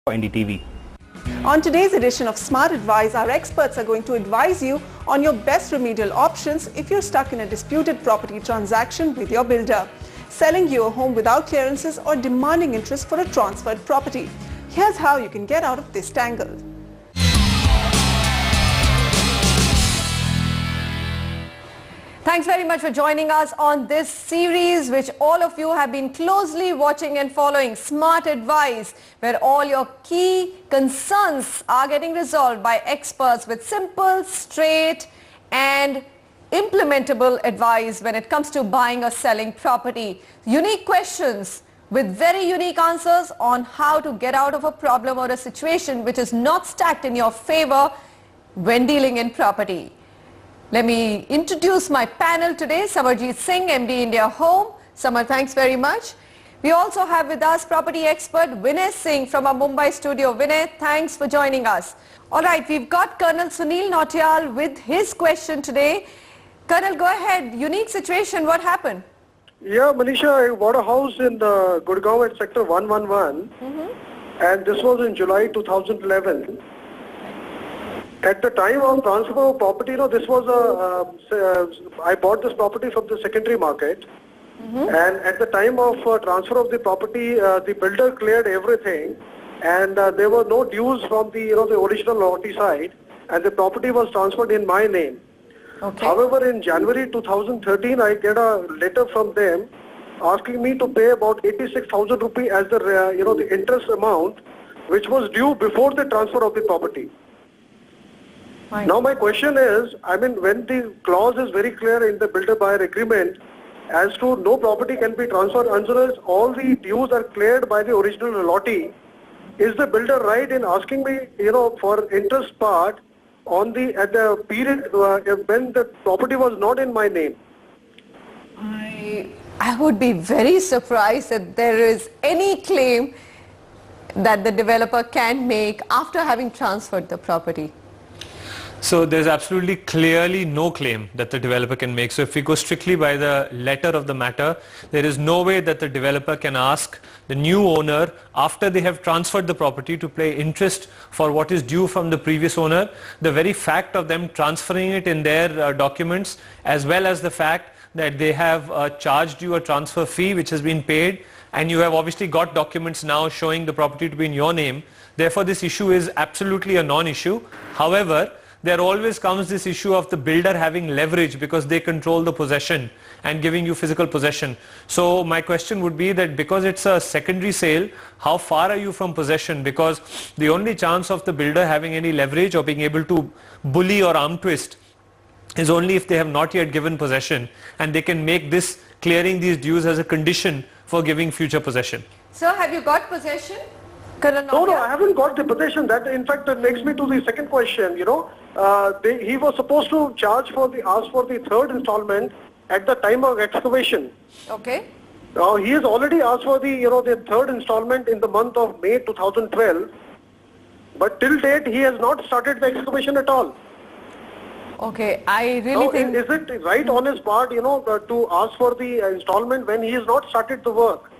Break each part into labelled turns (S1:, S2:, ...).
S1: NDTV.
S2: On today's edition of Smart Advice, our experts are going to advise you on your best remedial options if you're stuck in a disputed property transaction with your builder, selling you a home without clearances or demanding interest for a transferred property. Here's how you can get out of this tangle.
S3: Thanks very much for joining us on this series, which all of you have been closely watching and following, Smart Advice, where all your key concerns are getting resolved by experts with simple, straight and implementable advice when it comes to buying or selling property. Unique questions with very unique answers on how to get out of a problem or a situation which is not stacked in your favor when dealing in property. Let me introduce my panel today. Samarjeet Singh, MD India Home. Samar, thanks very much. We also have with us property expert Vinay Singh from our Mumbai studio. Vinay, thanks for joining us. All right, we've got Colonel Sunil Nautiyal with his question today. Colonel, go ahead. Unique situation, what happened?
S4: Yeah, Manisha, I bought a house in Gurgaon at sector 111 and this was in July 2011. At the time of transfer of property, this was I bought this property from the secondary market, and at the time of transfer of the property, the builder cleared everything, and there were no dues from the the original lottery side, and the property was transferred in my name. Okay. However, in January 2013, I get a letter from them asking me to pay about 86,000 rupees as the the interest amount, which was due before the transfer of the property. Fine. Now my question is, when the clause is very clear in the builder-buyer agreement as to no property can be transferred unless all the dues are cleared by the original lottery, is the builder right in asking me, for interest part on at the period when the property was not in my name?
S3: I would be very surprised that there is any claim that the developer can make after having transferred the property.
S5: So there's absolutely clearly no claim that the developer can make. So if we go strictly by the letter of the matter, there is no way that the developer can ask the new owner after they have transferred the property to pay interest for what is due from the previous owner. The very fact of them transferring it in their documents, as well as the fact that they have charged you a transfer fee which has been paid, and you have obviously got documents now showing the property to be in your name. Therefore this issue is absolutely a non-issue. However, there always comes this issue of the builder having leverage because they control the possession and giving you physical possession. So my question would be that because it's a secondary sale, how far are you from possession? Because the only chance of the builder having any leverage or being able to bully or arm twist is only if they have not yet given possession, and they can make this clearing these dues as a condition for giving future possession.
S3: Sir, have you got possession?
S4: No, I haven't got the possession. That in fact takes me to the second question. He was supposed to ask for the third installment at the time of excavation.
S3: Okay.
S4: He has already asked for the third installment in the month of May 2012, but till date he has not started the excavation at all.
S3: Okay, I really think...
S4: Is it right on his part, to ask for the installment when he has not started the work?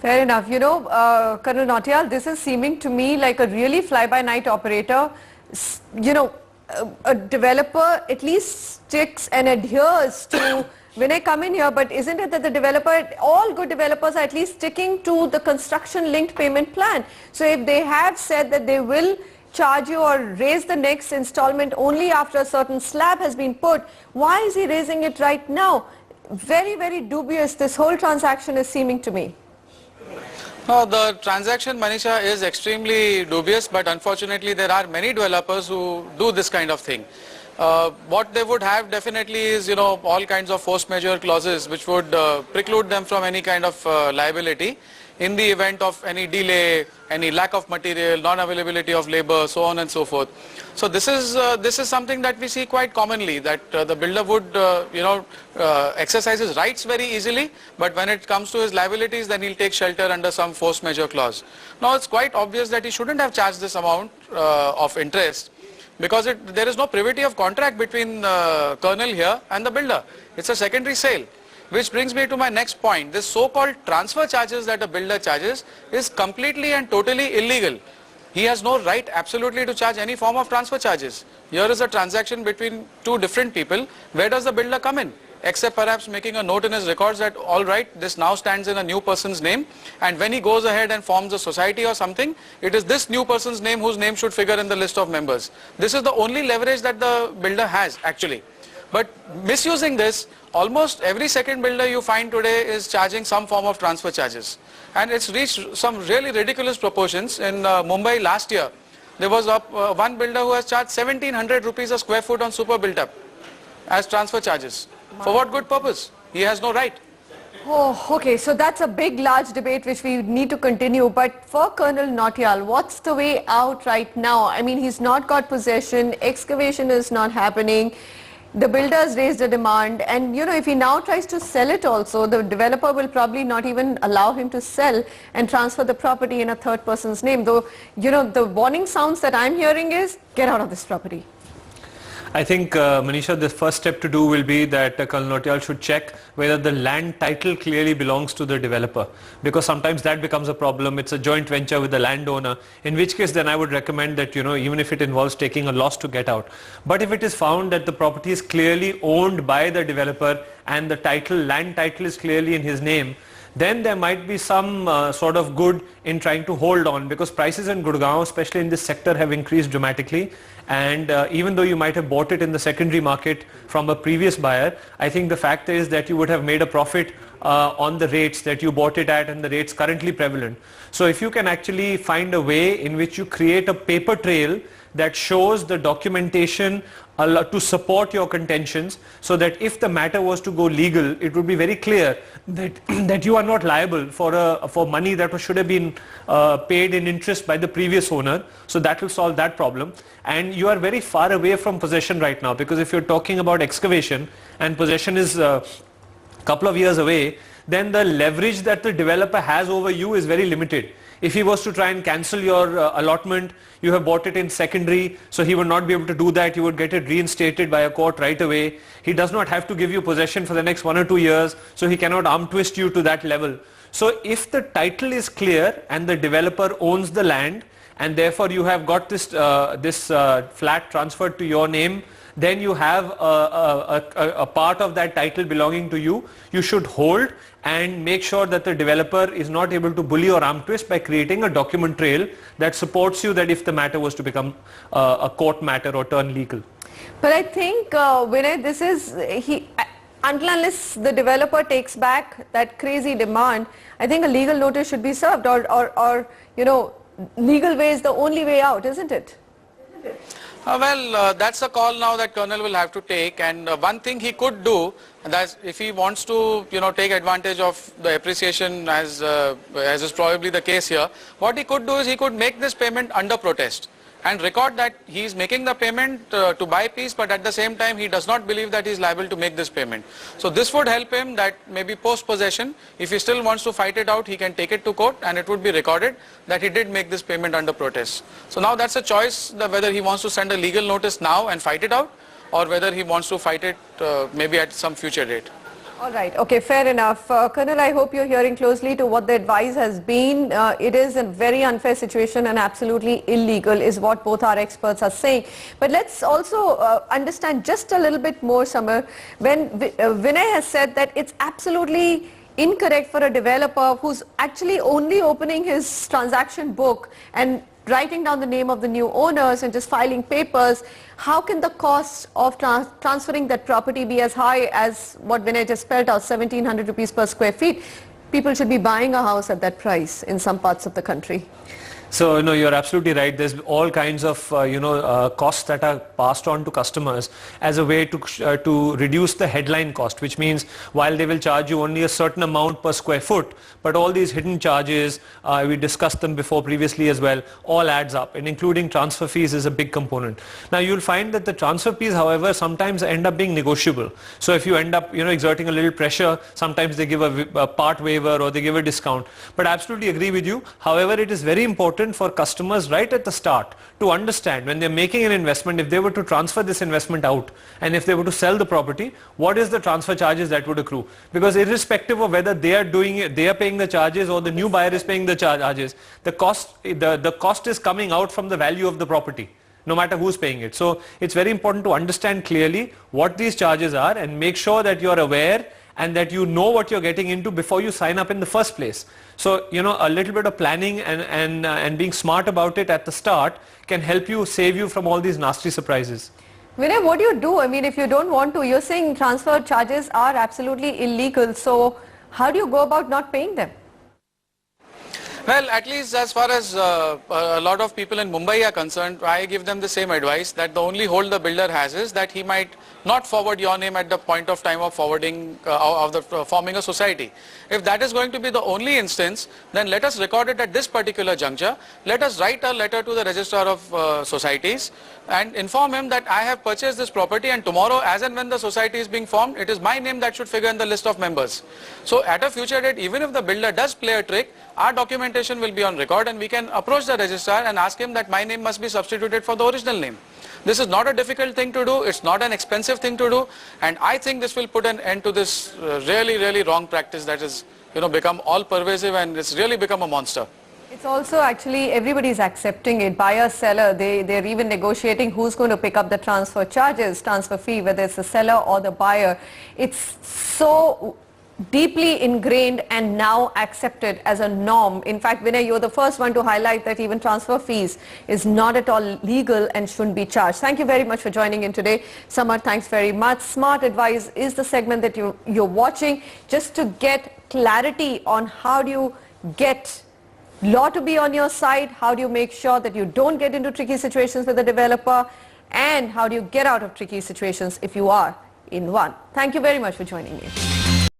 S3: Fair enough. Colonel Nautiyal, this is seeming to me like a really fly-by-night operator. A developer at least sticks and adheres to when I come in here, but isn't it that the developer, all good developers are at least sticking to the construction linked payment plan? So if they have said that they will charge you or raise the next installment only after a certain slab has been put, why is he raising it right now? Very, very dubious this whole transaction is seeming to me.
S6: No, the transaction, Manisha, is extremely dubious, but unfortunately there are many developers who do this kind of thing. What they would have definitely is, all kinds of force majeure clauses which would preclude them from any kind of liability in the event of any delay, any lack of material, non-availability of labor, so on and so forth. So this is something that we see quite commonly, that the builder would exercise his rights very easily, but when it comes to his liabilities, then he'll take shelter under some force majeure clause. Now it's quite obvious that he shouldn't have charged this amount of interest, because there is no privity of contract between Colonel here and the builder. It's a secondary sale. Which brings me to my next point. This so-called transfer charges that a builder charges is completely and totally illegal. He has no right absolutely to charge any form of transfer charges. Here is a transaction between two different people. Where does the builder come in? Except perhaps making a note in his records that all right, this now stands in a new person's name, and when he goes ahead and forms a society or something, it is this new person's name whose name should figure in the list of members. This is the only leverage that the builder has actually. But misusing this, almost every second builder you find today is charging some form of transfer charges. And it's reached some really ridiculous proportions. In Mumbai last year, there was one builder who has charged 1700 rupees a square foot on super built up as transfer charges. For what good purpose? He has no right.
S3: Oh, okay. So that's a big, large debate which we need to continue. But for Colonel Nautiyal, what's the way out right now? I mean, he's not got possession. Excavation is not happening. The builders raised a demand. And, you know, if he now tries to sell it also, the developer will probably not even allow him to sell and transfer the property in a third person's name. Though, you know, the warning sounds that I'm hearing is, get out of this property.
S5: I think, Manisha, the first step to do will be that Colonel Nautiyal should check whether the land title clearly belongs to the developer, because sometimes that becomes a problem. It's a joint venture with the landowner, in which case then I would recommend that, you know, even if it involves taking a loss, to get out. But if it is found that the property is clearly owned by the developer and the land title is clearly in his name, then there might be some sort of good in trying to hold on, because prices in Gurgaon, especially in this sector, have increased dramatically. And even though you might have bought it in the secondary market from a previous buyer, I think the fact is that you would have made a profit on the rates that you bought it at and the rates currently prevalent. So if you can actually find a way in which you create a paper trail that shows the documentation to support your contentions, so that if the matter was to go legal, it would be very clear that that you are not liable for money that should have been paid in interest by the previous owner. So that will solve that problem. And you are very far away from possession right now, because if you're talking about excavation and possession is a couple of years away, then the leverage that the developer has over you is very limited. If he was to try and cancel your allotment, you have bought it in secondary, so he would not be able to do that. You would get it reinstated by a court right away. He does not have to give you possession for the next 1 or 2 years, so he cannot arm twist you to that level. So if the title is clear and the developer owns the land, and therefore you have got this flat transferred to your name, then you have a part of that title belonging to you. You should hold and make sure that the developer is not able to bully or arm twist by creating a document trail that supports you, that if the matter was to become a court matter or turn legal.
S3: But I think, Vinay, this is, until unless the developer takes back that crazy demand, I think a legal notice should be served, or you know, legal way is the only way out, isn't it?
S6: That's a call now that Colonel will have to take, and one thing he could do, that if he wants to, you know, take advantage of the appreciation as is probably the case here, what he could do is he could make this payment under protest and record that he is making the payment to buy peace, but at the same time he does not believe that he is liable to make this payment. So this would help him that maybe post-possession, if he still wants to fight it out, he can take it to court and it would be recorded that he did make this payment under protest. So now that's a choice, whether he wants to send a legal notice now and fight it out, or whether he wants to fight it maybe at some future date.
S3: All right. Okay, fair enough. Colonel, I hope you're hearing closely to what the advice has been. It is a very unfair situation and absolutely illegal is what both our experts are saying. But let's also understand just a little bit more, Samar, when Vinay has said that it's absolutely incorrect for a developer who's actually only opening his transaction book and writing down the name of the new owners and just filing papers. How can the cost of transferring that property be as high as what Vinay just spelled out, 1700 rupees per square feet? People should be buying a house at that price in some parts of the country.
S5: So, you know, you're absolutely right. There's all kinds of, costs that are passed on to customers as a way to reduce the headline cost, which means while they will charge you only a certain amount per square foot, but all these hidden charges, we discussed them before previously as well, all adds up, and including transfer fees is a big component. Now, you'll find that the transfer fees, however, sometimes end up being negotiable. So if you end up, exerting a little pressure, sometimes they give a part waiver or they give a discount. But I absolutely agree with you. However, it is very important important for customers right at the start to understand when they're making an investment, if they were to transfer this investment out and if they were to sell the property, what is the transfer charges that would accrue? Because irrespective of whether they are doing it, they are paying the charges or the new buyer is paying the charges, the cost is coming out from the value of the property, no matter who's paying it. So it's very important to understand clearly what these charges are and make sure that you're aware and that you know what you're getting into before you sign up in the first place. So, you know, a little bit of planning and being smart about it at the start can help you, save you from all these nasty surprises.
S3: Vinay, what do you do? I mean, if you don't want to, you're saying transfer charges are absolutely illegal. So how do you go about not paying them?
S6: Well, at least as far as a lot of people in Mumbai are concerned, I give them the same advice that the only hold the builder has is that he might not forward your name at the point of time of forwarding forming a society. If that is going to be the only instance, then let us record it at this particular juncture. Let us write a letter to the registrar of societies and inform him that I have purchased this property and tomorrow as and when the society is being formed, it is my name that should figure in the list of members. So at a future date, even if the builder does play a trick, our documentation will be on record and we can approach the registrar and ask him that my name must be substituted for the original name. This is not a difficult thing to do, it's not an expensive thing to do, and I think this will put an end to this really wrong practice that is, you know, become all pervasive and it's really become a monster.
S3: It's also actually everybody's accepting it, buyer, seller, they're even negotiating who's going to pick up the transfer charges, transfer fee, whether it's the seller or the buyer. It's so deeply ingrained and now accepted as a norm. In fact, Vinay, you're the first one to highlight that even transfer fees is not at all legal and shouldn't be charged. Thank you very much for joining in today. Samar, thanks very much. Smart Advice is the segment that you're watching just to get clarity on how do you get law to be on your side, how do you make sure that you don't get into tricky situations with the developer, and how do you get out of tricky situations if you are in one. Thank you very much for joining me.